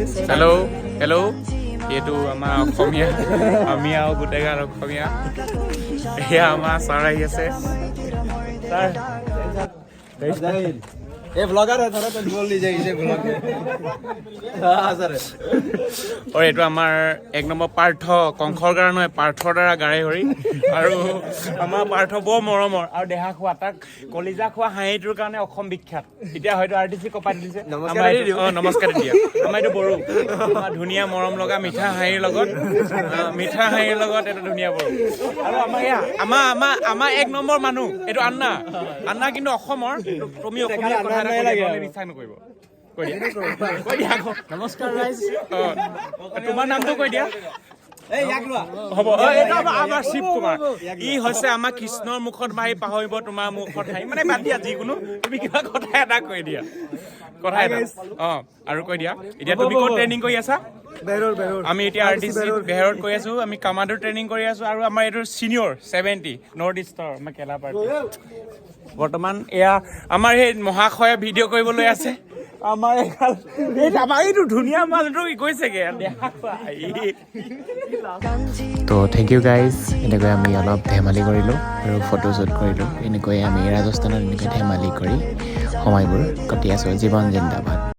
hello' এইটো আমাৰ অসমীয়া আমি আৰু গোটেইগাল অসমীয়া এয়া আমাৰ ছাৰ আহি আছে ছাৰ ये ब्लॉगर है थोड़ा तो बोल लीजिए इसे ब्लॉग हाँ सर और এইটো আমাৰ এক নম্বৰ পাৰ্থ কংসৰ গাৰ নহয় পাৰ্থৰ দ্বাৰা গাড়ী হৰি আৰু আমাৰ পাৰ্থ বৰ মৰমৰ আৰু দেহা খোৱা তাক কলিজা খোৱা হাঁহিটোৰ কাৰণে অসম বিখ্যাত এতিয়া হয়তো আৰ্টিচি কপাই দিছে নমস্কাৰ দিয়া আমাৰ এইটো বড়ো আমাৰ ধুনীয়া মৰম লগা মিঠা হাঁহিৰ লগত এইটো ধুনীয়া বড়ো আৰু আমাৰ এয়া আমাৰ এক নম্বৰ মানুহ এইটো আন্না কিন্তু অসমৰ তুমি অসমীয়া কথা বিশ্বাস নকৰিব नमस्कार गाइस তোমাৰ নামটো কৈ দিয়া হ'ব আমাৰ শিৱ কুমাৰ ই হৈছে আমাৰ কৃষ্ণৰ মুখত মাৰি পাহৰিব তোমাৰ মুখত হাঁহি মানে বাদ দিয়া যিকোনো তুমি কিবা কথা এটা কৈ দিয়া কথা এটা আৰু কৈ দিয়া এতিয়া তুমি ক'ত ট্ৰেইনিং কৰি আছা আমি এতিয়া আৰ্টিষ্ট বেহৰত কৰি আছো আমি কামাণ্ডো ট্ৰেইনিং কৰি আছো আৰু আমাৰ এইটো চিনিয়ৰ 70 নৰ্থ ইষ্টৰ আমাৰ কেলা পাৰ্টি বৰ্তমান এয়া আমাৰ সেই মহাশয়ে ভিডিঅ' কৰিবলৈ আছে আমাৰ এইটো ধুনীয়া মানুহটো গৈছেগে তো থেংক ইউ গাইজ এনেকৈ আমি অলপ ধেমালি কৰিলোঁ আৰু ফটোশ্বুট কৰিলোঁ এনেকৈ আমি ৰাজস্থানত এনেকৈ ধেমালি কৰি সময়বোৰ কটি আছোঁ জীৱন জিন্দাবাদ